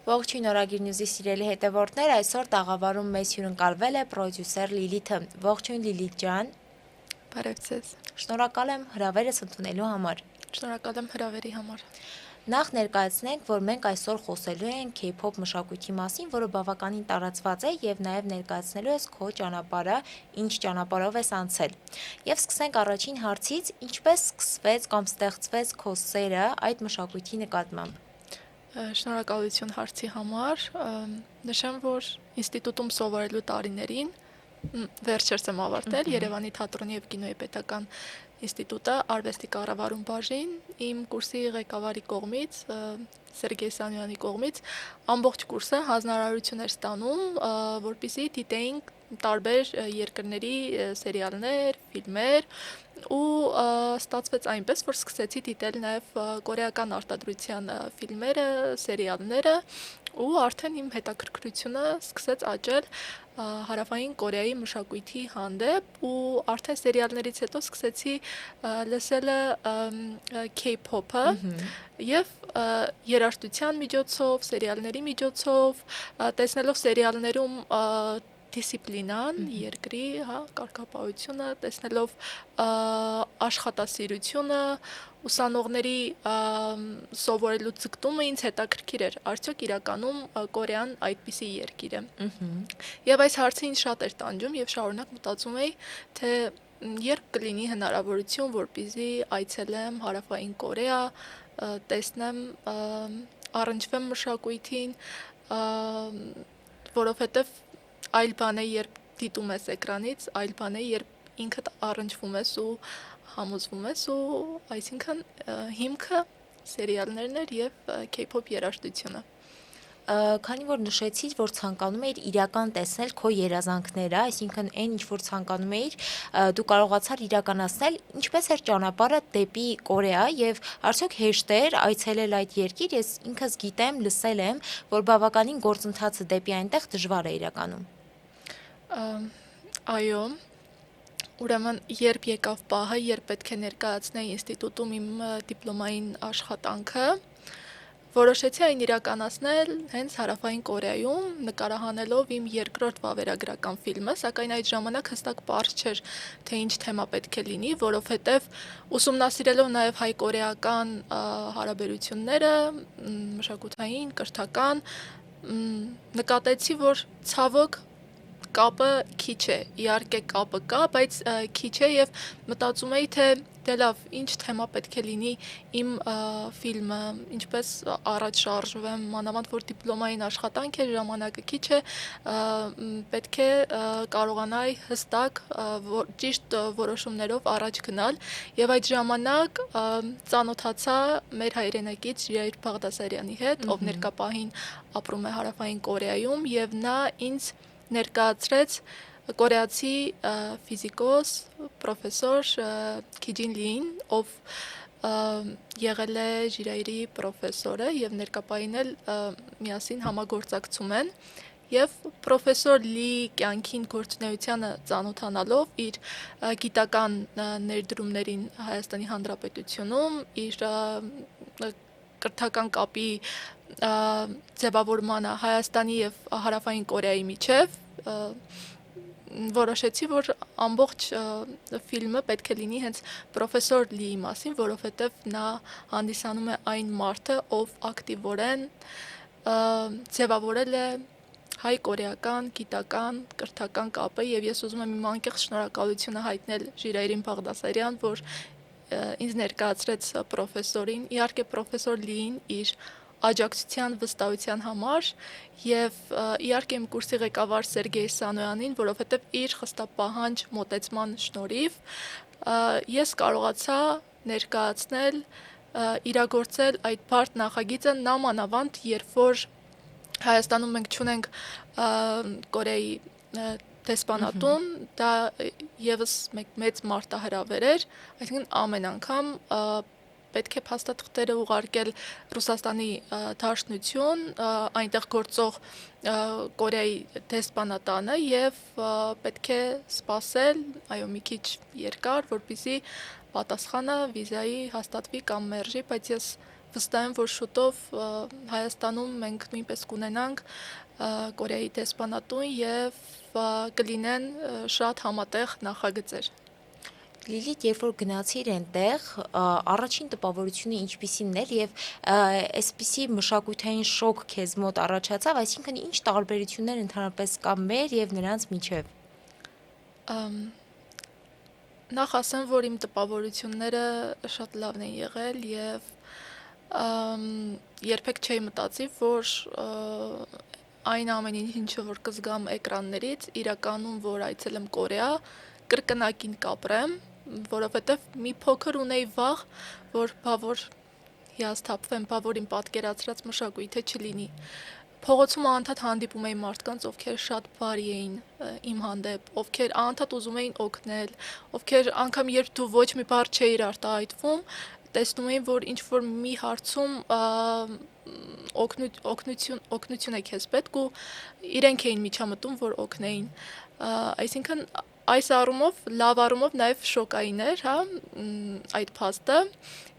Ողջույն Օրագիր Նյուզի սիրելի հետևորդներ, այսօր տաղավարում մեզ հյուրընկալվել է պրոդյուսեր Լիլիթը։ Ողջույն Լիլիթ ջան։ Բարև ձեզ։ Շնորհակալ եմ հրավերս ընդունելու համար։ Շնորհակալ եմ հրավերի համար։ Նախ ներկայացնենք, որ մենք այսօր խոսելու ենք K-pop մշակույթի մասին, որը բավականին տարածված է եւ նաեւ ներկայացնելու ես քո ճանապարհը, ինչ ճանապարհով ես անցել։ Եվ սկսենք առաջին հարցից, ինչպես սկսվեց կամ ստեղծվեց քո սերը այդ մշակույթի նկատմամբ։ Շնորհակալություն հարցի համար։ Նշեմ, որ ինստիտուտում սովորելու տարիներին վերջերս եմ ավարտել Երևանի թատրոնի եւ կինոյի պետական ինստիտուտը արվեստի կառավարում բաժին իմ կուրսի ղեկավարի կողմից Սերգեյ Սանյանի կողմից ամբողջ կուրսը հանձնարարություն էր ստանում, որպեսզի դիտեինք տարբեր երկրների սերիալներ, ֆիլմեր ու ստացվեց այնպես, որ սկսեցի դիտել նաև կորեական արտադրության ֆիլմերը, սերիալները ու արդեն իմ հետաքրքրությունը սկսեց աճել Հարավային Կորեայի մշակույթի հանդեպ ու արդեն սերիալներից հետո սկսեցի լսել K-pop-ը եւ երաժշտության միջոցով, սերիալների միջոցով, տեսնելով սերիալներում դիսցիպլինան, երկրի, կարգապահությունը, տեսնելով աշխատասիրությունը, ուսանողների սովորելու ձգտումը ինձ հետաքրքիր էր, արդյոք իրականում Կորեան այդպիսի երկիր է։ Եվ այս հարցը ինձ շատ էր տանջում եւ շարունակ մտածում էի, թե երբ կլինի հնարավորություն, որպեսզի այցելեմ Հարավային Կորեա, տեսնեմ, առնչվեմ մշակույթին, որովհետեւ այլ բան է, երբ դիտում ես էկրանից, այլ բան է, երբ ինքդ առնչվում ես ու համոզվում ես ու այսինքն հիմքը սերիալներն էր եւ K-pop երաժշտությունը։ Քանի որ նշեցիր, որ ցանկանում էիր իրական տեսնել քո երազանքները, այսինքն այն ինչ որ ցանկանում էիր, դու կարողացար իրականացնել, ինչպես էր ճանապարհը դեպի Կորեա եւ արդյոք հեշտ էր այցելել այդ երկիր, ես ինքս գիտեմ, լսել եմ, որ բավականին գործընթացը դեպի այնտեղ դժվար է իրականում։ Այո, ուրեմն երբ եկավ պահը, երբ պետք է ներկայացնեի ինստիտուտում իմ դիպլոմային աշխատանքը, որոշեցի այն իրականացնել հենց Հարավային Կորեայում, նկարահանելով իմ երկրորդ վավերագրական ֆիլմը, սակայն այդ ժամանակ հստակ պարզ չէր, թե ինչ թեմա պետք է լինի, որովհետև ուսումնասիրելով նաև հայ-կորեական հարաբերությունները, մշակութային, կրթական, նկատեցի, որ ցավոք կապը քիչ է, իհարկե կապը կա, բայց քիչ է եւ մտածում էի, թե դե լավ, ինչ թեմա պետք է լինի իմ ֆիլմը, ինչպես առաջ շարժվեմ, մանավանդ որ դիպլոմային աշխատանք է, ժամանակը քիչ է, պետք է կարողանայի հստակ ճիշտ որոշումներով առաջ գնալ եւ այդ ժամանակ ծանոթացա մեր հայրենակից Ժիրայր Բաղդասարյանի հետ, ով ներկապահին ապրում է Հարավային Կորեայում եւ նա ինձ ներկայացրեց կորեացի ֆիզիկոս, պրոֆեսոր Քիջին Լին, ով եղել է Ժիրայրի պրոֆեսորը եւ ներկապահին էլ միասին համագործակցում են եւ պրոֆեսոր Լի կյանքին գործունեությանը ծանոթանալով իր գիտական ներդրումներին Հայաստանի Հանրապետությունում, իր կրթական կապի ձևավորմանը Հայաստանի եւ Հարավային Կորեայի միջև որոշեցի, որ ամբողջ ֆիլմը պետք է լինի հենց պրոֆեսոր Լիի մասին, որովհետև նա հանդիսանում է այն մարդը, ով ակտիվորեն ձևավորել է հայ-կորեական, գիտական, կրթական կապը եւ ես ուզում եմ իմ անկեղծ շնորհակալությունը հայտնել Ժիրայրին Բաղդասարյան, որ ինձ ներկայացրեց պրոֆեսորին, իհարկե պրոֆեսոր Լիին իր աջակցության վստահության համար եւ իհարկե իմ կուրսի ղեկավար Սերգեյ Սանոյանին, որովհետեւ իր խստապահանջ մոտեցման շնորհիվ ես կարողացա ներկայացնել, իրագործել այդ բարդ նախագիծը նամանավանդ, երբ որ Հայաստանում մենք չունենք Կորեայի դեսպանատուն, դա եւս մեծ մարտահրավեր էր, այսինքն ամեն անգամ պետք է փաստաթղթերը ուղարկել Ռուսաստանի Դաշնություն, այնտեղ գործող Կորեայի դեսպանատանը եւ պետք է սպասել, այո, մի քիչ երկար, որպեսզի պատասխանը վիզայի հաստատվի կամ մերժի, բայց ես վստահ եմ, որ շուտով Հայաստանում մենք նույնպես կունենանք Կորեայի դեսպանատուն եւ կլինեն շատ համատեղ նախագծեր։ Լիլիթ, երբ որ գնացիր այնտեղ, առաջին տպավորությունը ինչպիսին էր եւ այսպիսի մշակութային շոկ քեզ մոտ առաջացավ, այսինքն ինչ տարբերություններ ընդհանրապես կա մեր եւ նրանց միջեւ։ Ամ, Նախ ասեմ, որ իմ տպավորությունները շատ լավն են եղել եւ երբեք չէի մտածի, որ այն ամեն ինչը որ կզգամ էկրաններից, իրականում որ այցելեմ Կորեա, կրկնակին կապրեմ, որովհետեւ մի փոքր ունեի վախ, որ հիասթափվեմ, որ իմ պատկերացրած մշակույթը չլինի։ Փողոցում անդադ հանդիպում էի մարդկանց, ովքեր շատ բարի էին իմ հանդեպ, ովքեր անդադ ուզում էին օգնել, ովքեր անգամ երբ դու ոչ մի բառ չէիր արտահայտվում, տեսնում էին, որ ինչ որ մի հարցում օգնություն է քեզ պետք ու իրենք էին միջամտում, որ օգնեին։ Այսինքն այս առումով, լավ առումով նաև շոկային էր, հա, այդ փաստը։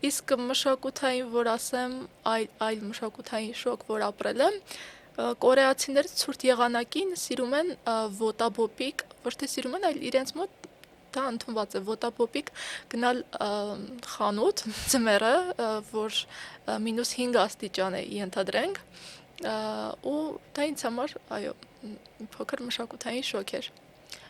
Իսկ մշակութային, որ ասեմ, այլ մշակութային շոկ, որ ապրել եմ, կորեացիները ցուրտ եղանակին սիրում են ոտաբոպիկ, ոչ թե սիրում են, այլ իրենց մոտ դա ընդունված է ոտաբոպիկ գնալ խանութ ձմեռը, որ -5 աստիճան է ենթադրենք, ու դա ինձ համար, այո, փոքր մշակութային շոկ էր։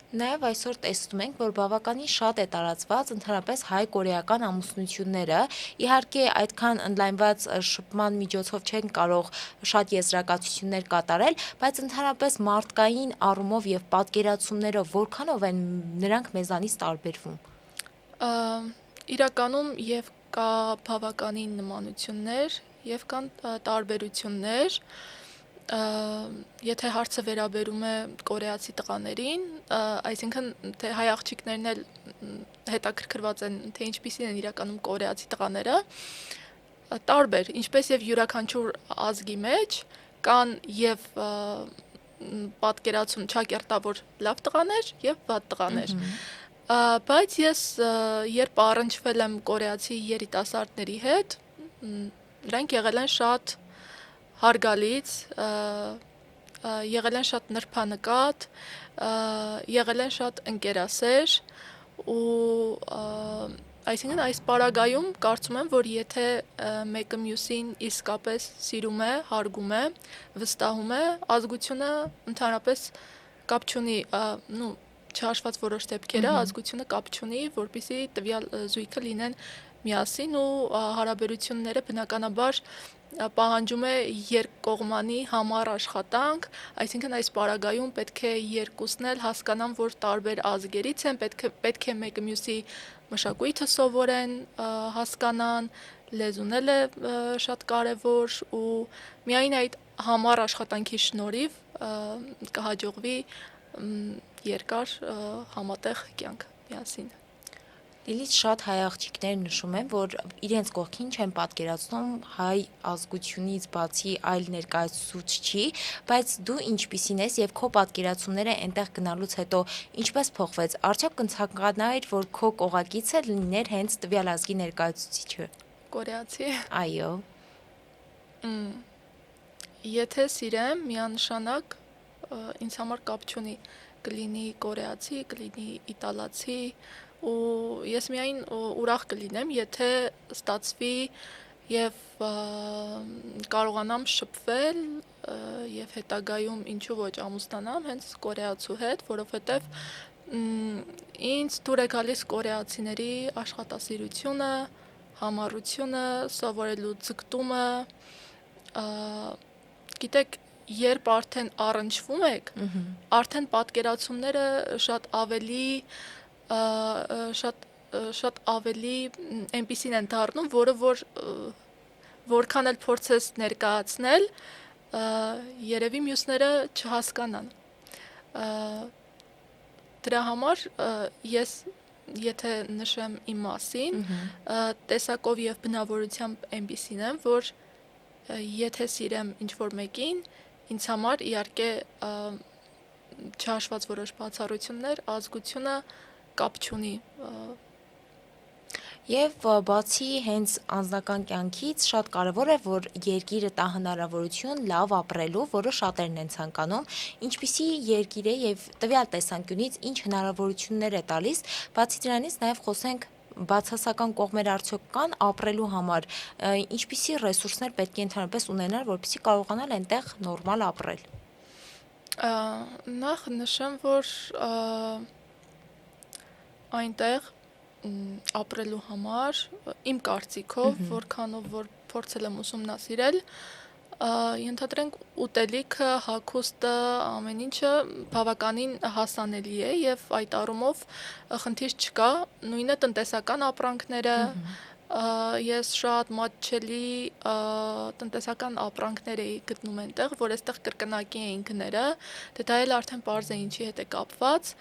Նաև այսօր տեսնում ենք, որ բավականին շատ է տարածված ընդհանրապես հայ-կորեական ամուսնությունները։ Իհարկե, այդքան ընդլայնված շփման միջոցով չեն կարող շատ եզրակացություններ կատարել, բայց ընդհանրապես մարդկային առումով եւ պատկերացումներով որքանով են նրանք մեզանից տարբերվում։ Իրականում եւ կա բավականին նմանություններ եւ կան տարբերություններ։ Եթե հարցը վերաբերում է կորեացի տղաներին, այսինքն թե հայ աղջիկներն էլ հետաքրքրված են, թե ինչպիսին են իրականում կորեացի տղաները, տարբեր, ինչպես եւ յուրաքանչյուր ազգի մեջ կան եւ պատկերացում ճակերտավոր լավ տղաներ եւ վատ տղաներ։ Բայց ես երբ առնչվել եմ կորեացի երիտասարդների հետ, նրանք եղել են շատ հարգալից, եղել են շատ նրբանկատ, եղել են շատ ընկերասեր ու այսինքն այս պարագայում կարծում եմ, որ եթե մեկը մյուսին իսկապես սիրում է, հարգում է, վստահում է, ազգությունը ընդհանրապես կապ չունի, չհաշված որոշ դեպքերը, ազգությունը կապ չունի, որպեսզի տվյալ զույգը լինեն միասին ու հարաբերությունները բնականաբար պահանջում է երկկողմանի համառ աշխատանք, այսինքն այս պարագայում պետք է երկուսն էլ հասկանան, որ տարբեր ազգերից են, պետք է մեկը մյուսի մշակույթը սովորեն, հասկանան, լեզուն էլ է շատ կարևոր ու միայն այդ համառ աշխատանքի շնորհիվ կհաջողվի երկար համատեղ կյանք միասին։ Լիլիթ, շատ հայ աղջիկներ նշում են, որ իրենց կողքին չեն պատկերացնում հայ ազգությունից բացի այլ ներկայացուցչի, բայց դու ինչպիսին ես եւ քո պատկերացումները այնտեղ գնալուց հետո ինչպես փոխվեց։ Արդյոք կցանկանայիր, որ քո կողակիցը լիներ հենց տվյալ ազգի ներկայացուցիչը։ Կորեացի։ Այո։ Եթե սիրեմ, միանշանակ ինձ համար կապ չունի, կլինի կորեացի, կլինի իտալացի, ու ես միայն ուրախ կլինեմ, եթե ստացվի եւ կարողանամ շփվել եւ հետագայում ինչու ոչ ամուսնանամ հենց կորեացու հետ, որովհետեւ ինձ դուր է գալիս կորեացիների աշխատասիրությունը, համառությունը, սովորելու ձգտումը, գիտեք, երբ արդեն առնչվում եք, արդեն պատկերացումները շատ ավելի այնպիսին են դառնում, որը որքան էլ փորձես ներկայացնել, երևի մյուսները չհասկանան։ Դրա համար ես եթե նշեմ իմ մասին, տեսակով եւ բնավորությամբ այնպիսին եմ, որ եթե սիրեմ ինչ-որ մեկին, ինձ համար իհարկե չհաշված որոշ բացառություններ, ազգությունը կապ չունի։ Եվ բացի հենց անձնական կյանքից շատ կարևոր է, որ երկիրը տա հնարավորություն լավ ապրելու, որը շատերն են ցանկանում, ինչպիսի երկիր է եւ տվյալ տեսանկյունից ինչ հնարավորություններ է տալիս, բացի դրանից նաեւ խոսենք բացասական կողմեր արդյոք կան ապրելու համար, ինչպիսի ռեսուրսներ պետք է ընդհանրապես ունենալ, որպեսզի կարողանալ այնտեղ նորմալ ապրել։ Նախ նշեմ, որ այնտեղ ապրելու համար իմ կարծիքով, որքանով որ փորձել եմ ուսումնասիրել, ենթադրենք ուտելիքը, հագուստը, ամեն ինչը բավականին հասանելի է եւ այդ առումով խնդիր չկա, նույնը տնտեսական ապրանքները, ես շատ մատչելի տնտեսական ապրանքներ էի գտնում այնտեղ, որ այստեղ կրկնակի էին գները, դա էլ արդեն պարզ է ինչի հետ է կապված,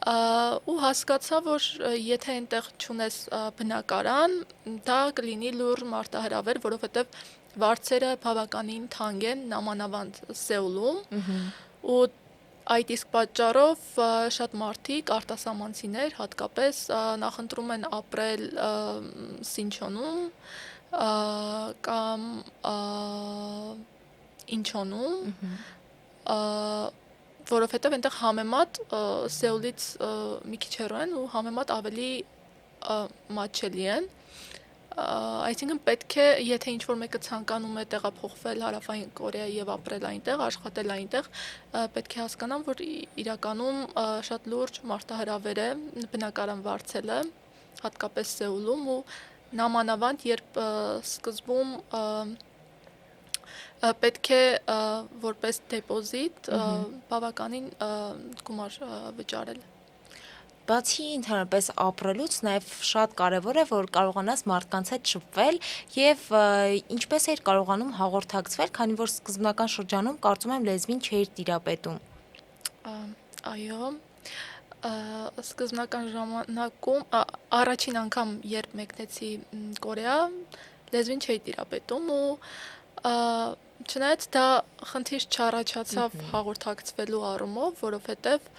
ու հասկացա, որ եթե այնտեղ չունես բնակարան, դա կլինի լուր մարտահրավեր, որովհետև վարձերը բավականին թանկ են, նամանավանդ Սեուլում, ու այդ իսկ պատճառով շատ մարդիկ, արտասահմանցիներ հատկապես նախընտրում են ապրել Սինչոնում կամ Ինչոնում, որովհետև այնտեղ համեմատ Սեուլից մի քիչ հեռու են ու համեմատ ավելի մատչելի են, այսինքն պետք է, եթե ինչ-որ մեկը ցանկանում է տեղափոխվել Հարավային Կորեա եւ ապրել այնտեղ, աշխատել այնտեղ, պետք է հասկանան, որ իրականում շատ լուրջ մարտահրավեր է բնակարան վարձելը, հատկապես Սեուլում, ու նամանավանդ երբ սկզբում պետք է որպես դեպոզիտ բավականին գումար վճարել։ Բացի ընդհանրապես ապրելուց, նաև շատ կարևոր է, որ կարողանաս մարդկանց հետ շփվել եւ ինչպես էր կարողանում հաղորդակցվել, քանի որ սկզբնական շրջանում կարծում եմ լեզվին չէիր տիրապետում։ Այո, սկզբնական ժամանակում առաջին անգամ երբ մեկնեցի Կորեա, լեզվին չէի տիրապետում ու չնայած դա խնդիր չառաջացավ հաղորդակցվելու առումով, որովհետև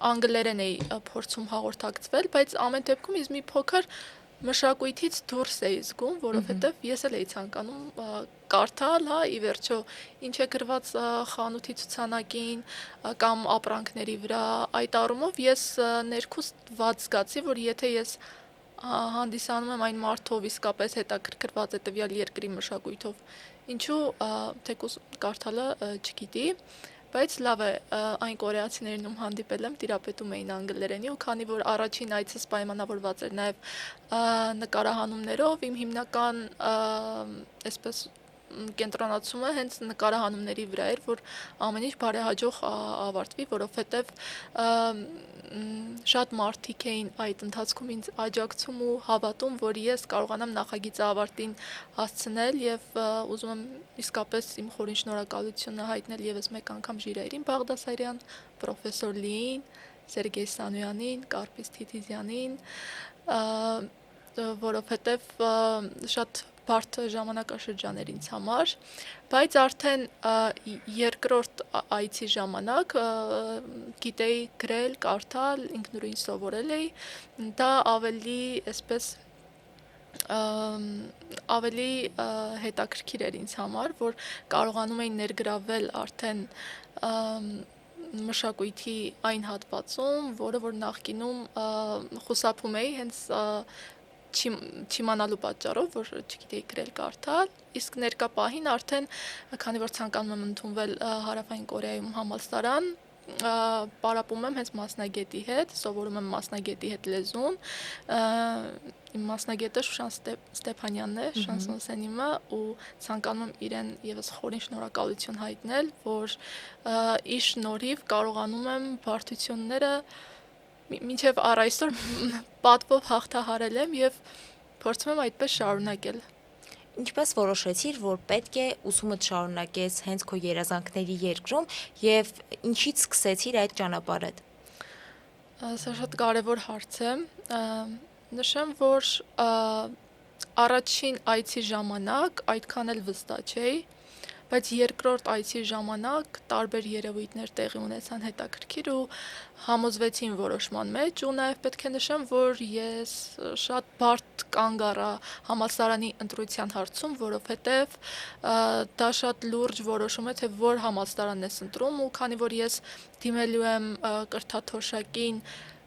անգլերեն էի փորձում հաղորդակցվել, բայց ամեն դեպքում ես մի փոքր մշակույթից դուրս էի զգում, որովհետև ես էլ էի ցանկանում կարդալ, հա, ի վերջո, ինչ է գրված խանութի ցուցանակին կամ ապրանքների վրա, այդ առումով ես ներքուս վատ զգացի, որ եթե ես հանդիսանում եմ այն մարդով իսկապես հետաքրքրված է տվյալ երկրի մշակույթով, ինչու թեկուզ կարդալը չգիտի, բայց լավ է, այն կորեացիներին ում հանդիպել եմ, տիրապետում էին անգլերենի, ու քանի որ առաջին այցս պայմանավորված էր նաև նկարահանումներով, իմ հիմնական այսպես կենտրոնացումը հենց նկարահանումների վրա էր, որ ամեն ինչ բարեհաջող ավարտվի, որովհետև շատ մարդիկ էին այդ ընթացքում ինձ աջակցում ու հավատում, որ ես կարողանամ նախագիծը ավարտին հասցնել եւ ուզում եմ իսկապես իմ խորին շնորհակալությունը հայտնել եւս մեկ անգամ Ժիրայրին Բաղդասարյան, պրոֆեսոր Լիին, Սերգեյ Սանոյանին, Կարպիս Թիթիզյանին, որովհետեւ շատ բարդ ժամանակաշրջան էր ինձ համար, բայց արդեն երկրորդ այցի ժամանակ գիտեի գրել, կարդալ, ինքնուրույն սովորել էի, դա ավելի այսպես ավելի հետաքրքիր էր ինձ համար, որ կարողանում էի ներգրավել արդեն մշակույթի այն հատվածում, որը որ նախկինում խուսափում էի հենց չիմանալու պատճառով, որ չգիտեի գրել կարդալ, իսկ ներկա պահին արդեն, քանի որ ցանկանում եմ ընդունվել Հարավային Կորեայում համալսարան, պարապում եմ հենց մասնագետի հետ, սովորում եմ մասնագետի հետ լեզուն, իմ մասնագետը Շուշան Ստեփանյանն է, Շանսոն Սենիմը, ու ցանկանում եմ իրեն եւս խորին շնորհակալություն հայտնել, որ իր շնորհիվ կարողանում եմ բարդությունները մինչև առ այսօր պատվով հաղթահարել եմ եւ փորձում եմ այդպես շարունակել։ Ինչպես որոշեցիր, որ պետք է ուսումդ շարունակես հենց քո երազանքների երկրում եւ ինչից սկսեցիր այդ ճանապարհը։ Սա շատ կարևոր հարց է։ Նշեմ, որ առաջին այցի ժամանակ այդքան էլ վստահ չէի, բայց երկրորդ այցի ժամանակ տարբեր երևույթներ տեղի ունեցան հետաքրքիր ու համոզվեցին որոշման մեջ ու նաև պետք է նշեմ, որ ես շատ բարդ կանգ առա համալսարանի ընտրության հարցում, որովհետև դա շատ լուրջ որոշում է, թե որ համալսարանն ես ընտրում ու քանի որ ես դիմելու եմ կրթաթոշակին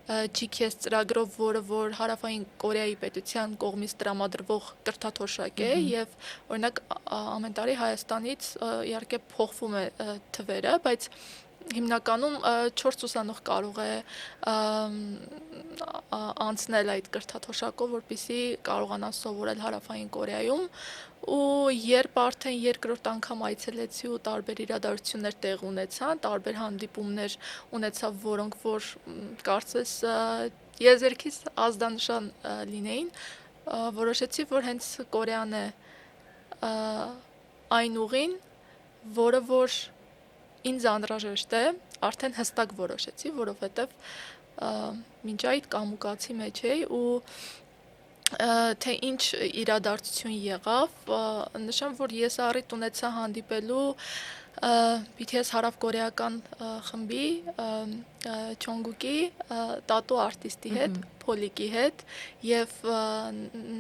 GKS ծրագրով, որը որ Հարավային Կորեայի պետության կողմից տրամադրվող կրթաթոշակ է եւ օրինակ ամեն տարի Հայաստանից իհարկե փոխվում է թվերը, բայց հիմնականում 4 ուսանող կարող է անցնել այդ կրթաթոշակով, որպեսզի կարողանան սովորել Հարավային Կորեայում ու երբ արդեն երկրորդ անգամ այցելեցի ու տարբեր իրադարձություններ տեղ ունեցան, տարբեր հանդիպումներ ունեցա, որոնք որ կարծես եզերքից ազդանշան լինեին, որոշեցի, որ հենց Կորեան է այն ուղին, որը որ ինձ անհրաժեշտ է, արդեն հստակ որոշեցի, որովհետև մինչ այդ կամուկացի մեջ էի ու թե ինչ իրադարձություն եղավ, նշեմ, որ ես առիթ ունեցա հանդիպելու BTS հարավկորեական խմբի Չոնգուկի տատու արտիստի հետ, Փոլիկի հետ եւ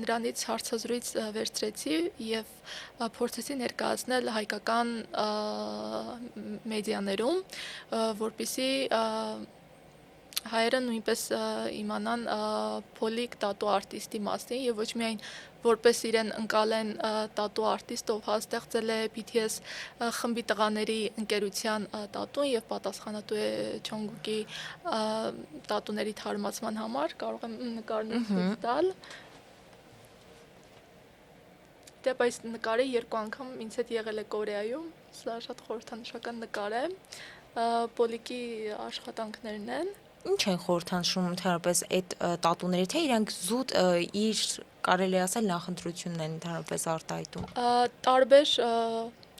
նրանից հարցազրույց վերցրեցի եւ փորձեցի ներկայացնել հայկական մեդիաներում, որպեսզի հայերը նույնպես իմանան Փոլիկ տատու արտիստի մասին եւ ոչ միայն որպես իրեն ընկալեն տատու արտիստ, ով հաստեղծել է BTS խմբի տղաների ընկերության տատուն եւ պատասխանատու է Չոնգուկի տատուների թարմացման համար, կարող եմ նկարներ ցույց տալ։ Դեպ այս նկարը երկու անգամ ինձ հետ եղել է Կորեայում, սա շատ խորհրդանշական նկար է։ Փոլիկի աշխատանքներն են։ Ինչ են խորհրդանշում ընդհանրապես այդ տատուները, թե իրանք զուտ իր կարելի ասել նախընտրությունն են ընդհանրապես արտահայտում։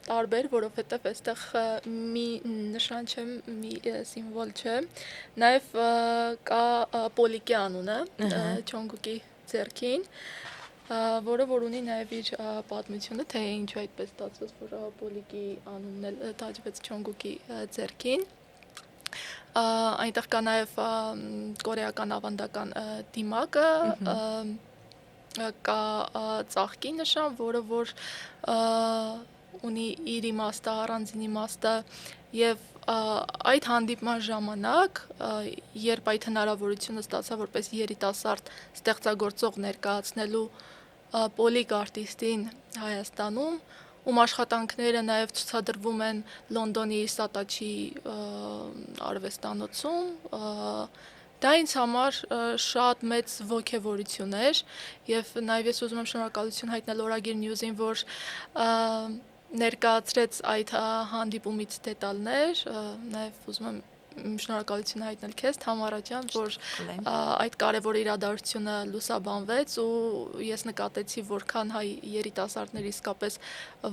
Տարբեր, որովհետև այստեղ մի նշան չէ, մի սիմվոլ չէ։ Նաև կա Պոլիկի անունը Չոնգուկի ձեռքին, որը որ ունի նաև իր պատմությունը, թե ինչու այդպես ստացվեց, որ Պոլիկի անունն էլ տաճվեց Չոնգուկի ձեռքին։ Այնտեղ կա նաև կորեական ավանդական դիմակը, կա ծաղկի նշան, որը որ ունի իր իմաստը, առանձին իմաստը եւ այդ հանդիպման ժամանակ, երբ այդ հնարավորությունը ստացա որպես երիտասարդ ստեղծագործող ներկայացնելու Պոլիկ արտիստին Հայաստանում, ում աշխատանքները նաև ցուցադրվում են Լոնդոնի Սատաչի արվեստանոցում, դա ինձ համար շատ մեծ ոգևորություն էր եւ նաեւ ես ուզում եմ շնորհակալություն հայտնել Օրագիր News-ին, որ ներկայացրեց այդ հանդիպումից դետալներ, նաեւ ուզում եմ շնորհակալություն հայտնել քեզ Թամարա ջան, որ այդ կարևոր իրադարձությունը լուսաբանվեց ու ես նկատեցի, որքան հայ երիտասարդներ իսկապես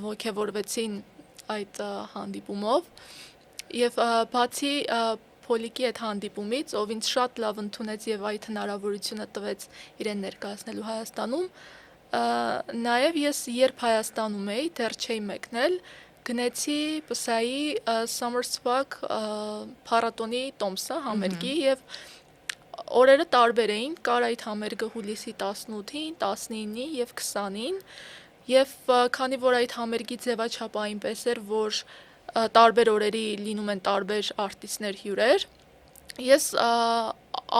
ոգևորվեցին այդ հանդիպումով եւ բացի Փոլիկի այդ հանդիպումից, ով ինձ շատ լավ ընդունեց եւ այդ հնարավորությունը տվեց իրեն ներկայացնելու Հայաստանում, նաեւ ես երբ Հայաստանում էի, դեռ չէի մեկնել, գնեցի ՊՍԱ-ի Summer Swag փառատոնի տոմսը համերգի եւ օրերը տարբեր էին, կար այդ համերգը հուլիսի 18-ին, 19-ին եւ 20-ին եւ քանի որ այդ համերգի ձևաչափը այնպես էր, որ տարբեր օրերի լինում են տարբեր արտիստներ հյուրեր, ես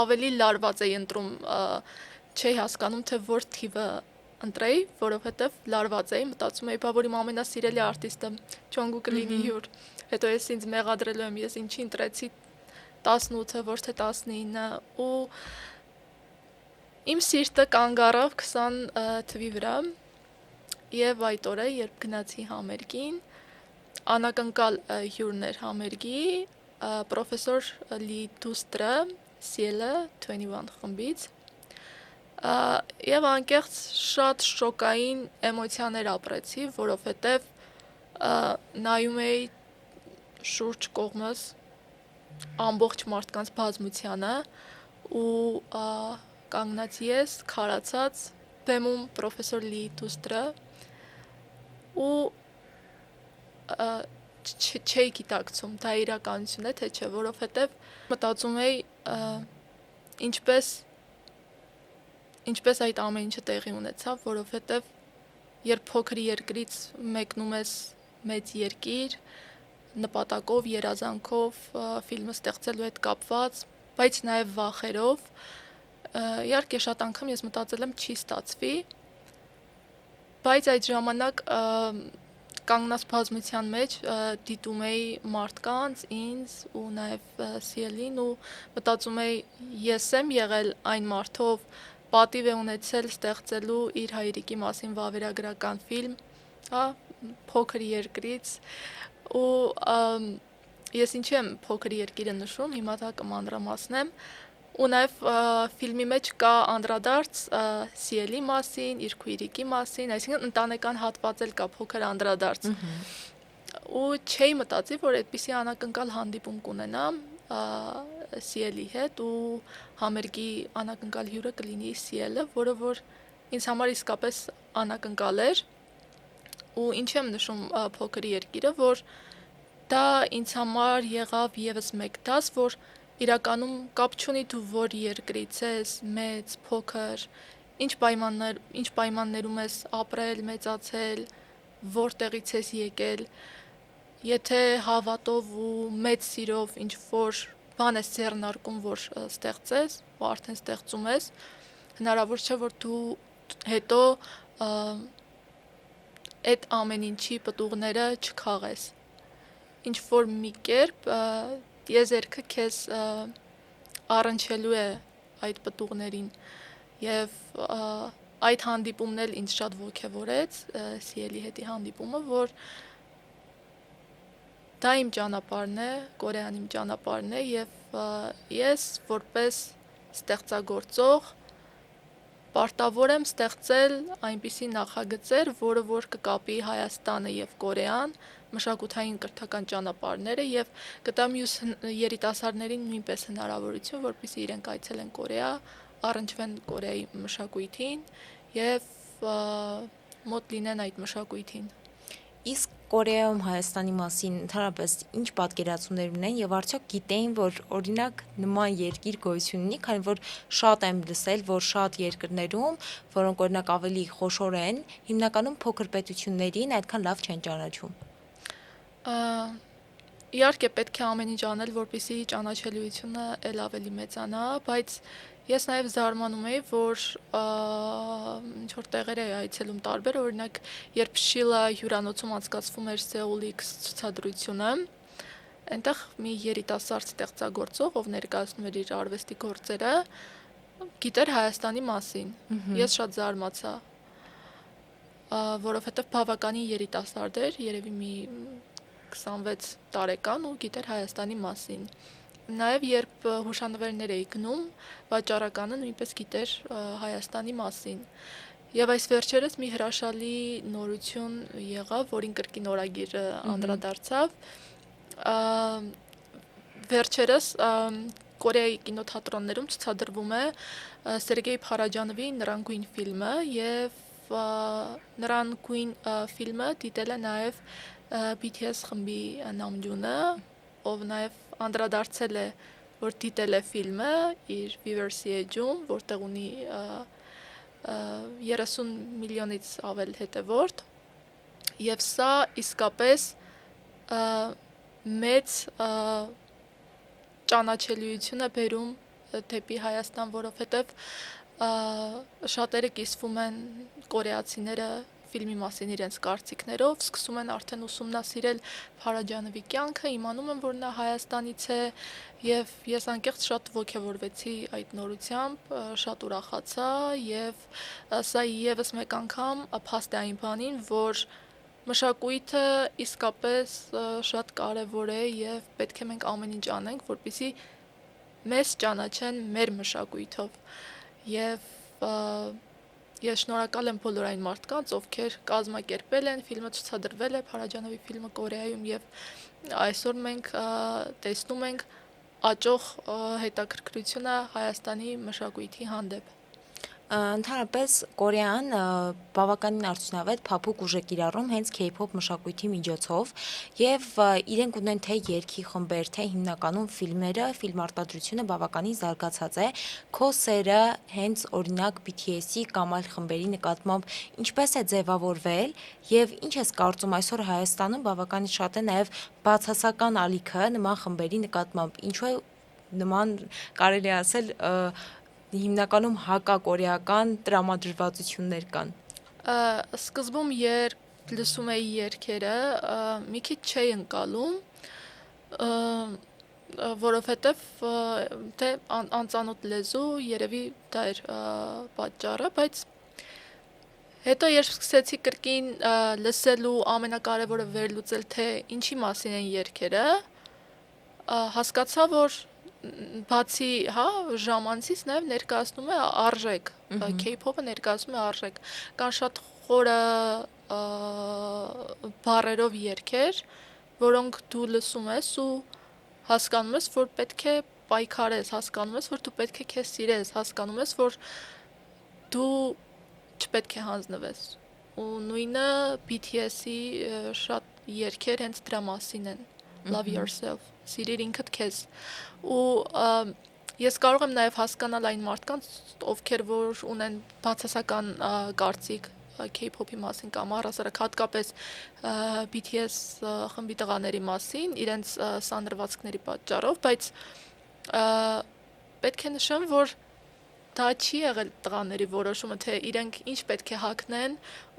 ավելի լարված էի ընտրում, չէի հասկանում, թե որ թիվը ընտրեի, որովհետև լարված էի, մտածում էի, բա որ իմ ամենասիրելի արտիստը Չոնգուկը լինի հյուր, հետո ես ինձ մեղադրելու եմ, ես ինչի ընտրեցի 18-ը, ոչ թե 19-ը ու իմ սիրտը կանգ առավ 20 թվի վրա եւ այդ օրը, երբ գնացի համերգին, անակնկալ հյուրներ համերգի, պրոֆեսոր Լի Դուստրը, Cielo 21 խմբից եւ անկեղծ շատ շոկային էմոցիաներ ապրեցի, որովհետեւ նայում էի շուրջ կողմս ամբողջ մարդկանց բազմությանը ու կանգնացի ես քարացած բեմում պրոֆեսոր Լի Դուստրը ու չէի գիտակցում դա իրականություն է թե չէ, որովհետև մտածում էի ինչպես այդ ամեն ինչը տեղի ունեցավ, որովհետև երբ փոքր երկրից մեկնում ես մեծ երկիր, նպատակով, երազանքով, ֆիլմը ստեղծելու հետ կապված, բայց նաև վախերով, իհարկե շատ անգամ ես մտածել եմ չի ստացվի, բայց այդ ժամանակ կանգնած բազմության մեջ դիտում էի մարդկանց, ինձ ու նաև Սիելին ու մտածում էի ես եմ եղել այն մարդով, պատիվ է ունեցել ստեղծելու իր հայրիկի մասին վավերագրական ֆիլմ, փոքր երկրից ու ես ինչի եմ փոքր երկիրը նշում, հիմա դա կմանրամասնեմ ու նաև ֆիլմի մեջ կա անդրադարձ Սիելի մասին, իր քույրիկի մասին, այսինքն ընտանեկան հատված էլ կա փոքր անդրադարձ ու չէի մտածի, որ այդպիսի անակնկալ հանդիպում կունենամ Սիելի հետ ու համերգի անակնկալ հյուրը կլինի Սիելը, որը որ ինձ համար իսկապես անակնկալ էր ու ինչ եմ նշում փոքր երկիրը, որ դա ինձ համար եղավ եւս մեկ դաս, որ իրականում կապ չունի դու որ երկրից ես, մեծ, փոքր, ինչ պայմաններում ես ապրել, մեծացել, որտեղից ես եկել, եթե հավատով ու մեծ սիրով ինչ որ բան ես ձեռնարկում, որ ստեղծես, ու արդեն ստեղծում ես, հնարավոր չէ, որ դու հետո այդ ամեն ինչի պտուղները չքաղես։ Ինչ որ մի կերպ տիեզերքը քեզ առնչելու է այդ պտուղներին եւ այդ հանդիպումն էլ ինձ շատ ոգևորեց, Սիելի հետի հանդիպումը, որ դա իմ ճանապարհն է, Կորեան իմ ճանապարհն է եւ ես որպես ստեղծագործող պարտավոր եմ ստեղծել այնպիսի նախագծեր, որը որ կկապի Հայաստանը եւ Կորեան, մշակութային կրթական ճանապարհները եւ կտա մյուս երիտասարդներին նույնպես հնարավորություն, որպեսզի իրենք այցելեն Կորեա, առնչվեն Կորեայի մշակույթին եւ մոտ լինեն այդ մշակույթին։ Իսկ Կորեայում Հայաստանի մասին ընդհանրապես ինչ պատկերացումներ ունեն եւ արդյոք գիտեին, որ օրինակ նման երկիր գոյություն ունի, քանի որ շատ եմ լսել, որ շատ երկրներում, որոնք օրինակ ավելի խոշոր են, հիմնականում փոքր պետություններին այդքան լավ չեն ճանաչում։ Իհարկե պետք է ամեն ինչ անել, որպեսզի ճանաչելիությունը ել ավելի մեծանա, բայց ես նաև զարմանում էի, որ ինչ որ տեղեր էի այցելում տարբեր, օրինակ երբ Շիլա հյուրանոցում անցկացվում էր Seoul X ցուցադրությունը, այնտեղ մի երիտասարդ ստեղծագործող, ով ներկայացնում էր իր արվեստի գործերը, գիտեր Հայաստանի մասին։ Ես շատ զարմացա, որովհետև բավականին երիտասարդ էր, երևի մի 26 տարեկան ու գիտեր Հայաստանի մասին։ Նաև երբ հուշանվերներ էի գնում, վաճառականը նույնպես գիտեր Հայաստանի մասին։ Եվ այս վերջերս մի հրաշալի նորություն եղավ, որին կրկին օրագիրը անդրադարձավ։ Վերջերս Կորեայի կինոթատրոններում ցուցադրվում է Սերգեյ Փարաջանովի «Նրան գույն» ֆիլմը եւ նրան գույն ֆիլմը դիտել է նաև BTS խմբի Նամջունը, ով նաև անդրադարձել է, որ դիտել է ֆիլմը իր Viewers Edge-ում, որտեղ ունի 30 միլիոնից ավել հետևորդ, եւ սա իսկապես մեծ ճանաչելիություն է բերում դեպի Հայաստան, որովհետև շատերը կիսվում են կորեացիները ֆիլմի մասին իրենց կարծիքներով, սկսում են արդեն ուսումնասիրել Փարաջանովի կյանքը, իմանում են, որ նա Հայաստանից է, եւ ես անկեղծ շատ ոգևորվեցի այդ նորությամբ, շատ ուրախացա եւ սա եւս մեկ անգամ փաստ է այն բանին, որ մշակույթը իսկապես շատ կարևոր է եւ պետք է մենք ամեն ինչ անենք, որպեսզի մեզ ճանաչեն մեր մշակույթով եւ ես շնորհակալ եմ բոլոր այն մարդկանց, ովքեր կազմակերպել են, ֆիլմը ցուցադրվել է, Փարաջանովի ֆիլմը Կորեայում եւ այսօր մենք տեսնում ենք աճող հետաքրքրությունը Հայաստանի մշակույթի հանդեպ։ Ընդհանրապես Կորեան բավականին արդյունավետ փափուկ ուժ է կիրառում հենց K-pop մշակույթի միջոցով եւ իրենք ունեն թե երգի խմբեր, թե հիմնականում ֆիլմերը, ֆիլմ արտադրությունը բավականին զարգացած է։ Քո սերը հենց օրինակ BTS-ի կամ այլ խմբերի նկատմամբ ինչպես է ձևավորվել եւ ինչ ես կարծում այսօր Հայաստանում բավականին շատ է նաեւ բացասական ալիքը նման խմբերի նկատմամբ։ Ինչու է նման կարելի է ասել հիմնականում հակակորեական տրամադրվածություններ կան։ Սկզբում երբ լսում էի երգերը, մի քիչ չէի ընկալում, որովհետև թե անծանոթ լեզու, երևի դա էր պատճառը, բայց հետո երբ սկսեցի կրկին լսելու, ամենակարևորը վերլուծել, թե ինչի մասին են երգերը, հասկացա, որ բացի, ժամանցից նաև ներկայացնում է արժեք, K-pop-ը ներկայացնում է արժեք, կան շատ խորը բառերով երգեր, որոնք դու լսում ես ու հասկանում ես, որ պետք է պայքարես, հասկանում ես, որ դու պետք է քեզ սիրես, հասկանում ես, որ դու չպետք է հանձնվես։ Ու նույնը BTS-ի շատ երգեր հենց դրա մասին են, Love Yourself, սիրիր ինքդ քեզ։ Ու ես կարող եմ նաև հասկանալ այն մարդկանց, ովքեր որ ունեն բացասական կարծիք K-pop-ի մասին կամ առհասարակ հատկապես BTS խմբի տղաների մասին, իրենց սանրվածքների պատճառով, բայց պետք է նշեմ, որ դա չի եղել տղաների որոշումը, թե իրենք ինչ պետք է հագնեն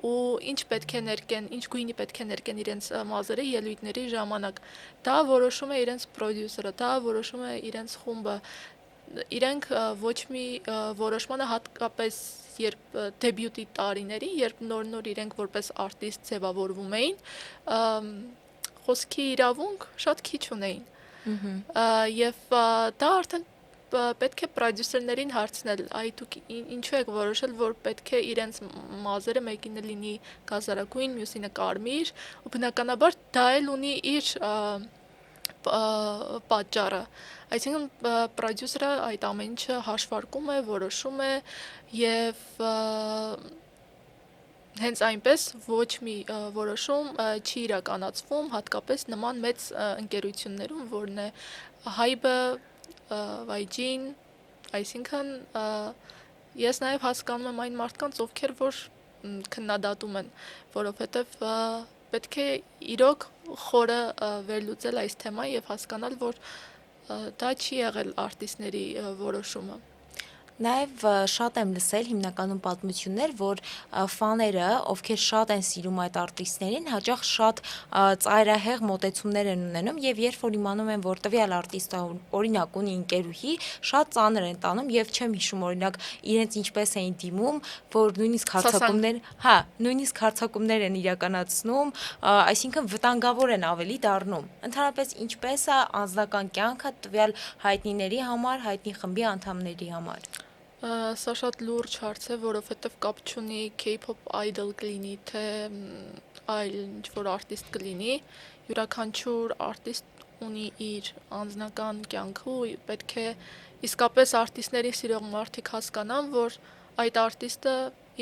ու ինչ պետք է ներկեն, ինչ գույնի պետք է ներկեն իրենց մազերը ելույթների ժամանակ։ Դա որոշում է իրենց պրոդյուսերը, դա որոշում է իրենց խումբը։ Իրենք ոչ մի որոշմանը հատկապես երբ դեբյուտի տարիներին, երբ նոր իրենք որպես արտիստ ձևավորվում էին, խոսքի իրավունք շատ քիչ ունեին։ Եվ դա արդեն պետք է պրոդյուսերներին հարցնել, այ դուք ինչու եք որոշել, որ պետք է իրենց մազերը մեկինը լինի գազարագույն, մյուսինը կարմիր, ու բնականաբար դա էլ ունի իր պատճառը։ Այսինքն պրոդյուսերը այդ ամեն ինչը հաշվարկում է, որոշում է եւ հենց այնպես ոչ մի որոշում չի իրականացվում, հատկապես նման մեծ ընկերություններում, որն է Hybe, YG-ն, այսինքն ես նաև հասկանում եմ այն մարդկանց, ովքեր որ քննադատում են, որովհետև պետք է իրոք խորը վերլուծել այս թեման եւ հասկանալ, որ դա չի եղել արտիստների որոշումը։ Նաև շատ եմ լսել հիմնականում պատմություններ, որ ֆաները, ովքեր շատ են սիրում այդ արտիստներին, հաճախ շատ ծայրահեղ մոտեցումներ են ունենում եւ երբ որ իմանում են, որ տվյալ արտիստը օրինակ ունի ընկերուհի, շատ ծանր են տանում եւ չեմ հիշում օրինակ իրենց ինչպես էին դիմում, որ նույնիսկ հարձակումներ են իրականացնում, այսինքն վտանգավոր են ավելի դառնում։ Ընդհանրապես ինչպես է անձնական կյանքը տվյալ հայտնիների համար, հայտնի խմբի անդամների համար։ Սա շատ լուրջ հարց է, որովհետև կապ չունի K-pop idol կլինի, թե այլ ինչ-որ արտիստ կլինի, յուրաքանչյուր արտիստ ունի իր անձնական կյանքը ու պետք է իսկապես արտիստներին սիրող մարդիկ հասկանան, որ այդ արտիստը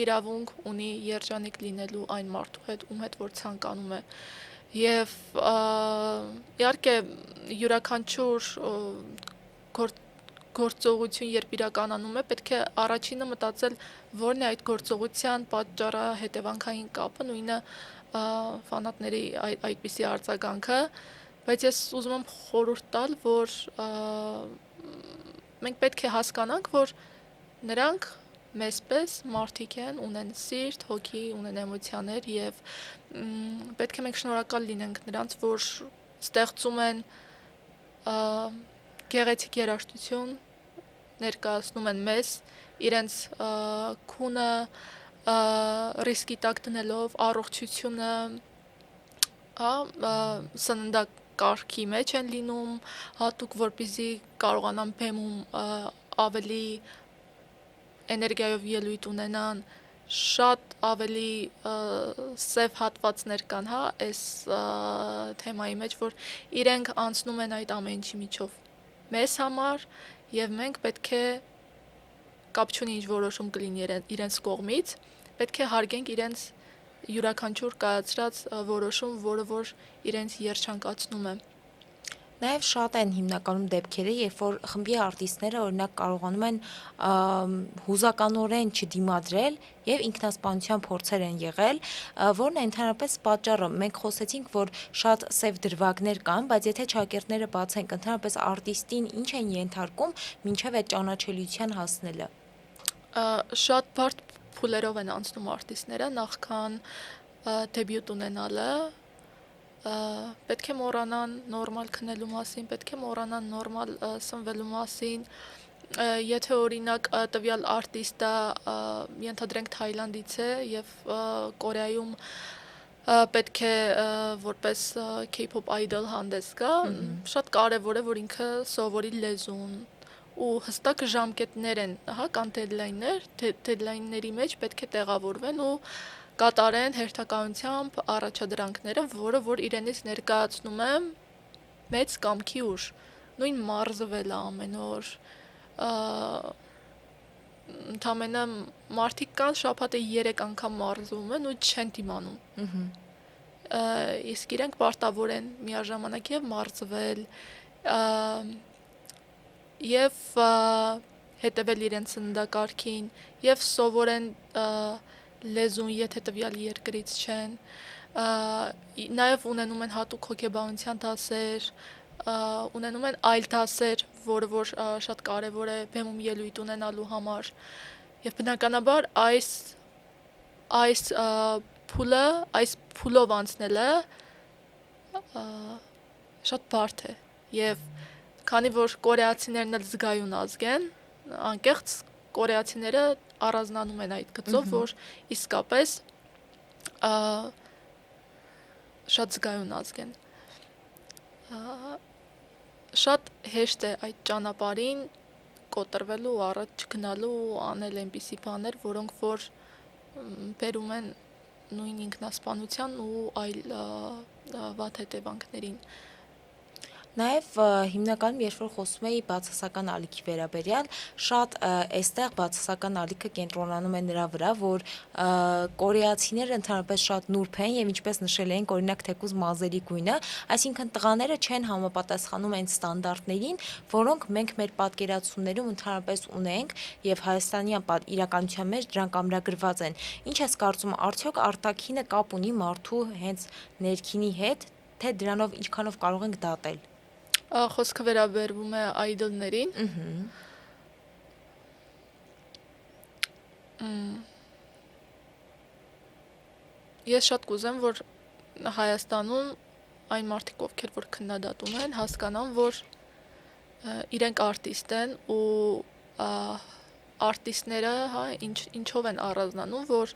իրավունք ունի երջանիկ լինելու այն մարդու հետ, ում հետ որ ցանկանում է։ Եվ իհարկե յուրաքանչյուր գործողություն երբ իրականանում է, պետք է առաջինը մտածել, որն է այդ գործողության պատճառը, հետևանքային կապը, նույնը ֆանատների այդպիսի արձագանքը, բայց ես ուզում եմ խորհուրդ տալ, որ մենք պետք է հասկանանք, որ նրանք մեզպես մարդիկ են, ունեն սիրտ, հոգի, ունեն էմոցիաներ եւ պետք է մենք շնորհակալ լինենք նրանց, որ ստեղծում են գեղեցիկ երաժշտություն, ներկայացնում են մեզ իրենց քունը ռիսկի տակ դնելով, առողջությունը սննդակարգի մեջ են լինում, հատուկ որպեսզի կարողանան բեմում ավելի էներգիայով ելույթ ունենան, շատ ավելի սև հատվածներ կան, այս թեմայի մեջ, որ իրենք անցնում են այդ ամեն ինչի միջով մեզ համար եւ մենք պետք է կապ չունի ինչ որոշում կլինի իրենց կողմից, պետք է հարգենք իրենց յուրաքանչյուր կայացրած որոշում, որը որ իրենց երջանկացնում է։ Նաև շատ են հիմնականում դեպքերը, երբ որ խմբի արտիստները օրինակ կարողանում են հուզականորեն չդիմադրել եւ ինքնասպանության փորձեր են եղել, որն է ընդհանրապես պատճառը։ Մենք խոսեցինք, որ շատ սև դրվագներ կան, բայց եթե ճակերտները բացենք, ընդհանրապես արտիստին ինչ են ենթարկում, մինչև այդ ճանաչելիության հասնելը։ Շատ բարդ փուլերով են անցնում արտիստները նախքան դեբյուտ ունենալը, պետք է մոռանան նորմալ քնելու մասին, պետք է մոռանան նորմալ սնվելու մասին, եթե օրինակ տվյալ արտիստը ենթադրենք Թայլանդից է եւ Կորեայում պետք է որպես K-pop idol հանդես գա, շատ կարևոր է, որ ինքը սովորի լեզուն ու հստակ ժամկետներ են, կան deadline-ների մեջ պետք է տեղավորվեն ու կատարեն հերթականությամբ առաջադրանքները, որը որ իրենից ներկայացնում է մեծ կամքի ուժ, նույն մարզվելը ամեն օր, ընդամենը մարդիկ կան շաբաթը 3 անգամ մարզվում են ու չեն դիմանում։ Իսկ իրենք պարտավոր են միաժամանակ եւ մարզվել եւ հետևել իրենց սննդակարգին եւ սովորեն լեզուն, եթե տվյալ երկրից չեն, նաև ունենում են հատուկ հոգեբանության դասեր, ունենում են այլ դասեր, որը որ շատ կարևոր է բեմում ելույթ ունենալու համար, եւ բնականաբար այս փուլով անցնելը շատ բարդ է, եւ քանի որ կորեացիներն էլ զգայուն ազգ են, անկեղծ կորեացիները առանձնանում են այդ գծով, որ իսկապես շատ զգայուն ազգ են։ Շատ հեշտ է այդ ճանապարհին կոտրվելու, առաջ գնալու, անել այնպիսի բաներ, որոնք որ բերում են նույն ինքնասպանության ու այլ վատ հետևանքներին։ Նաև հիմնականում երբ որ խոսում էի բացասական ալիքի վերաբերյալ, շատ այստեղ բացասական ալիքը կենտրոնանում է նրա վրա, որ կորեացիները ընդհանրապես շատ նուրբ են եւ ինչպես նշել էինք, օրինակ թեկուզ մազերի գույնը, այսինքն տղաները չեն համապատասխանում այն ստանդարտներին, որոնք մենք մեր պատկերացումներում ընդհանրապես ունենք եւ հայաստանյան իրականության մեջ դրանք ամրագրված են։ Ինչ ես կարծում, արդյոք արտաքինը կապ ունի մարդու հենց ներքինի հետ, թե դրանով ինչքանով կարող ենք դատել։ Խոսքը վերաբերվում է այդոլներին։ Ես շատ կուզեմ, որ Հայաստանում այն մարդիկ, ովքեր որ քննադատում են, հասկանան, որ իրենք արտիստ են ու արտիստները, ինչով են առանձնանում, որ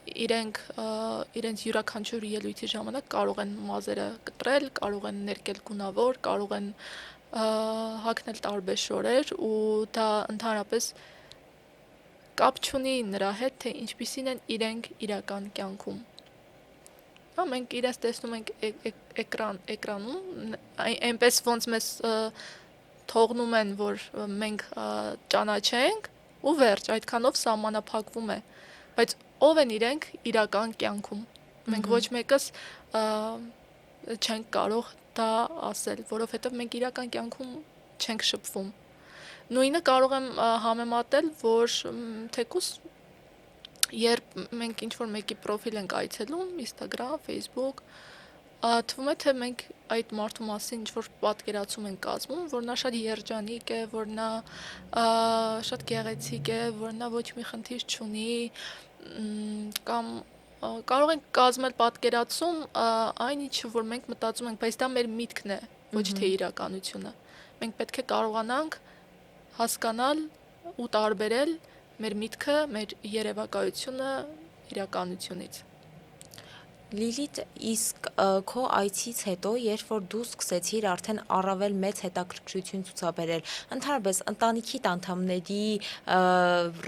իրենց յուրաքանչյուր ելույթի ժամանակ կարող են մազերը կտրել, կարող են ներկել գունավոր, կարող են հագնել տարբեր շորեր ու դա ընդհանրապես կապ չունի նրա հետ, թե ինչպիսին են իրենք իրական կյանքում։ Մենք իրենց տեսնում ենք էկրանում, այնպես ոնց մեզ թողնում են, որ մենք ճանաչենք ու վերջ, այդքանով սահմանափակվում է, բայց ով են իրենք իրական կյանքում։ Մենք ոչ մեկս չենք կարող դա ասել, որովհետև մենք իրական կյանքում չենք շփվում։ Նույնը կարող եմ համեմատել, որ թեկուզ երբ մենք ինչ-որ մեկի պրոֆիլ ենք այցելում, Instagram, Facebook, թվում է, թե մենք այդ մարդու մասին ինչ-որ պատկերացում ենք կազմում, որ նա շատ երջանիկ է, որ նա շատ գեղեցիկ է, որ նա ոչ մի խնդիր չունի, կամ կարող ենք կազմել պատկերացում այն ինչը որ մենք մտածում ենք, բայց դա մեր միտքն է, ոչ թե իրականությունը։ Մենք պետք է կարողանանք հասկանալ ու տարբերել մեր միտքը, մեր երևակայությունը իրականությունից։ Լիլիթ, իսկ քո այցից հետո, երբ որ դու սկսեցիր արդեն առավել մեծ հետաքրքրություն ցուցաբերել, ընդհանրապես ընտանիքիդ անդամների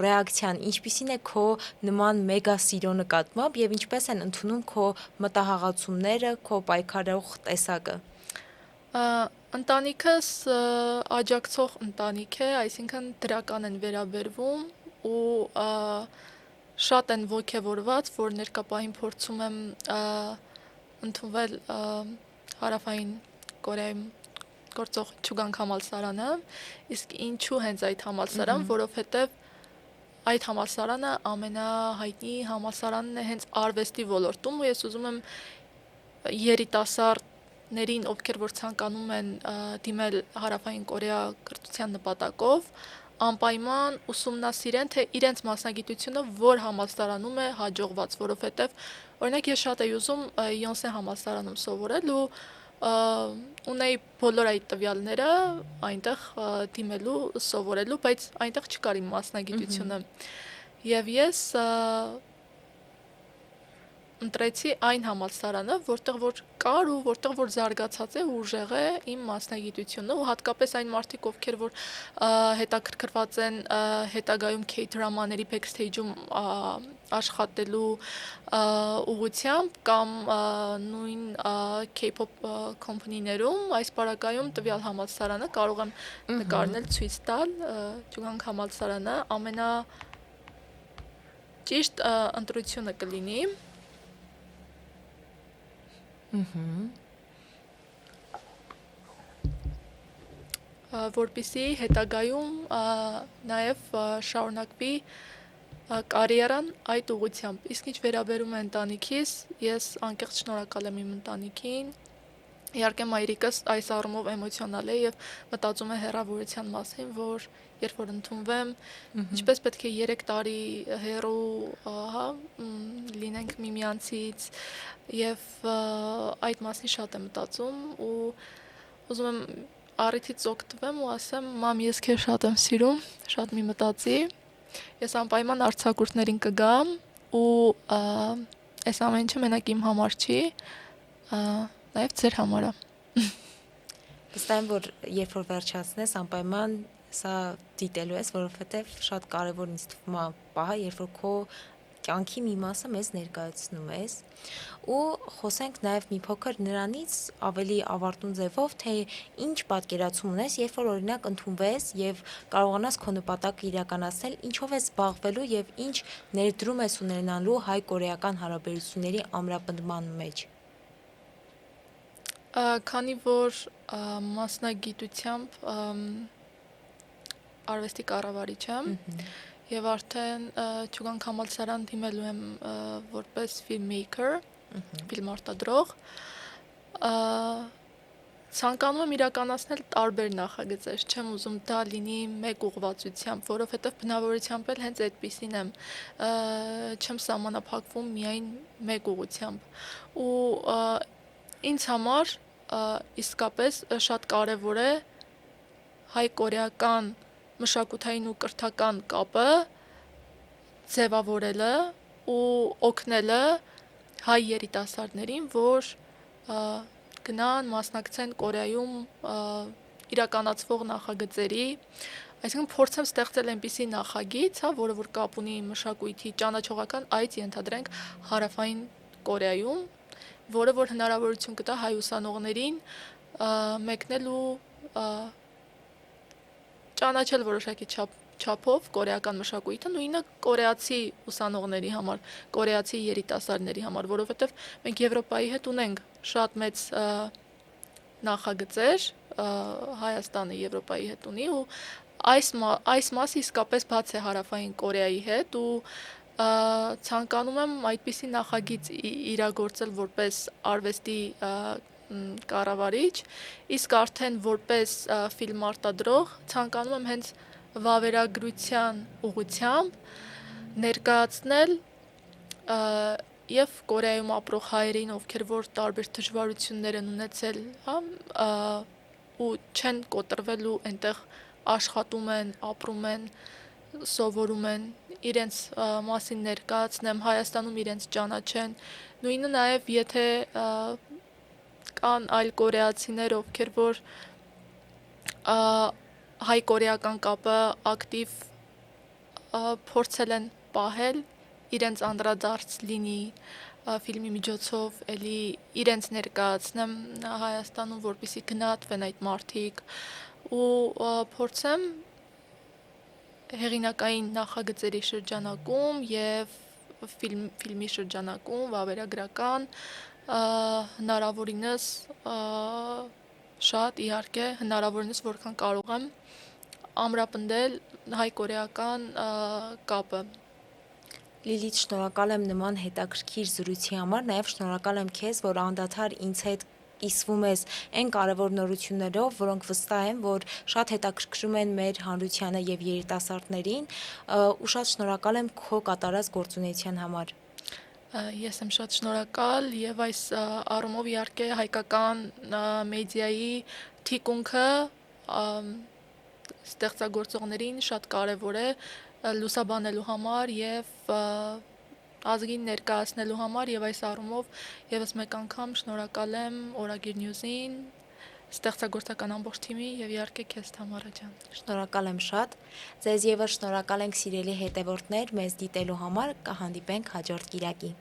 ռեակցիան ինչպիսին է քո նման մեգա սիրո նկատմամբ եւ ինչպես են ընդունում քո մտահաղացումները, քո պայքարող տեսակը։ Ընտանիքս աջակցող ընտանիք է, այսինքն դրական են վերաբերվում ու շատ են ոգևորված, որ ներկա պահին փորձում եմ ընդունվել հարավային Կորեայում գործող Չուգանք համալսարանը, իսկ ինչու հենց այդ համալսարան, որովհետև այդ համալսարանը ամենահայտնի համալսարանն է հենց արվեստի ոլորտում, ու ես ուզում եմ երիտասարդներին, ովքեր որ ցանկանում են դիմել Հարավային Կորեա կրթության նպատակով, անպայման ուսումնասիրեն, թե իրենց մասնագիտությունը որ համալսարանում է հաջողված, որովհետև օրինակ ես շատ էի ուզում Յոնսե համալսարանում սովորել ու ունեի բոլոր այդ տվյալները այնտեղ դիմելու, սովորելու, բայց այնտեղ չկար իմ մասնագիտությունը։ Եվ ես ընտրեցի այն համալսարանը, որտեղ որ կար ու որտեղ որ զարգացած է ու ուժեղ է իմ մասնագիտությունը ու հատկապես այն մարդիկ, ովքեր որ հետաքրքրված են հետագայում K-դրամաների backstage-ում աշխատելու ուղղությամբ կամ նույն K-pop կոմպանիներում, այս պարագայում տվյալ համալսարանը կարող եմ նկարներ ցույց տալ, Չուգանք համալսարանը ամենաճիշտ ընտրությունը կլինի։ Որպեսզի հետագայում նաև շարունակվի կարիերան այդ ուղղությամբ։ Իսկ ինչ վերաբերում է ընտանիքիս, ես անկեղծ շնորհակալ եմ իմ ընտանիքին։ Իհարկե մայրիկս այս առումով էմոցիոնալ է եւ մտածում է հեռավորության մասին, որ երբ որ ընդունվեմ, ինչպես պետք է 3 տարի հեռու, լինենք միմյանցից եւ այդ մասին շատ եմ մտածում ու ուզում եմ առիթից օգտվեմ ու ասեմ, մամ, ես քեզ շատ եմ սիրում, շատ մի մտածի։ Ես անպայման արձակուրդներին կգամ ու այս ամեն ինչը մենակ իմ համար չի, նաև ձեր համար է։ Վստահ եմ, որ երբ որ վերջացնես, անպայման սա դիտելու ես, որովհետև շատ կարևոր ինձ թվում է պահը, երբ որ քո կյանքի մի մասը մեզ ներկայացնում ես, ու խոսենք նաև մի փոքր նրանից ավելի ավարտուն ձևով, թե ինչ պատկերացում ունես, երբ որ օրինակ ընդունվես եւ կարողանաս քո նպատակը իրականացնել, ինչով ես զբաղվելու եւ ինչ ներդրում ես ունենալու հայ-կորեական հարաբերությունների ամրապնդման մեջ։ Քանի որ մասնագիտությամբ արվեստի կառավարիչ եմ եւ արդեն Չուգանք համալսարան դիմելու եմ որպես filmmaker, ֆիլմարտադրող, ցանկանում եմ իրականացնել տարբեր նախագծեր, չեմ ուզում դա լինի մեկ ուղղվածությամբ, որովհետեւ բնավորությամբ էլ հենց այդպիսին եմ, չեմ սահմանափակվում միայն մեկ ուղղությամբ ու ինձ համար իսկապես շատ կարևոր է հայ-կորեական մշակութային ու կրթական կապը ձևավորելը ու օգնելը հայ երիտասարդներին, որ գնան մասնակցեն Կորեայում իրականացվող նախագծերի, այսինքն փորձեմ ստեղծել այնպիսի նախագիծ, որը որ կապ ունի մշակույթի ճանաչողական այց ենթադրենք Հարավային Կորեայում, որը որ հնարավորություն կտա հայ ուսանողներին մեկնել ու ճանաչել որոշակի չափով կորեական մշակույթը, նույնը կորեացի ուսանողների համար, կորեացի երիտասարդների համար, որովհետև մենք Եվրոպայի հետ ունենք շատ մեծ նախագծեր, Հայաստանը Եվրոպայի հետ ունի ու այս մասը իսկապես բաց է Հարավային Կորեայի հետ ու ցանկանում եմ այդպիսի նախագիծ իրագործել որպես արվեստի կառավարիչ, իսկ արդեն որպես ֆիլմարտադրող ցանկանում եմ հենց վավերագրության ուղղությամբ ներկայացնել եւ Կորեայում ապրող հայերին, ովքեր որ տարբեր դժվարություններ են ունեցել, ու չեն կոտրվել ու այնտեղ աշխատում են, ապրում են, սովորում են, իրենց մասին ներկայացնեմ, Հայաստանում իրենց ճանաչեն, նույնը նաև եթե կան այլ կորեացիներ, ովքեր որ հայ-կորեական կապը ակտիվ փորձել են պահել, իրենց անդրադարձ լինի ֆիլմի միջոցով, էլի իրենց ներկայացնեմ Հայաստանում, որպեսզի գնահատվեն այդ մարդիկ ու փորձեմ հեղինակային նախագծերի շրջանակում եւ ֆիլմի շրջանակում վավերագրական հնարավորինս շատ իհարկե հնարավորինս որքան կարող եմ ամրապնդել հայ-կորեական կապը։ Լիլիթ, շնորհակալ եմ նման հետաքրքիր զրույցի համար, նաև շնորհակալ եմ քեզ, որ անդադար ինձ հետ կիսվում ես այն կարևոր նորություններով, որոնք վստահ եմ, որ շատ հետաքրքրում են մեր հանրությանը եւ երիտասարդներին, ու շատ շնորհակալ եմ քո կատարած գործունեության համար։ Ես եմ շատ շնորհակալ եւ այս առումով իհարկե հայկական մեդիայի թիկունքը ստեղծագործողներին շատ կարևոր է լուսաբանելու համար եւ ազգին ներկայացնելու համար եւ այս առումով եւս մեկ անգամ շնորհակալ եմ Օրագիր Նյուզին, ստեղծագործական ամբողջ թիմին եւ իհարկե քեզ Թամարա ջան։ Շնորհակալ եմ շատ։ Ձեզ եւս շնորհակալ ենք սիրելի հետևորդներ, մեզ դիտելու համար, կհանդիպենք հաջորդ կիրակի։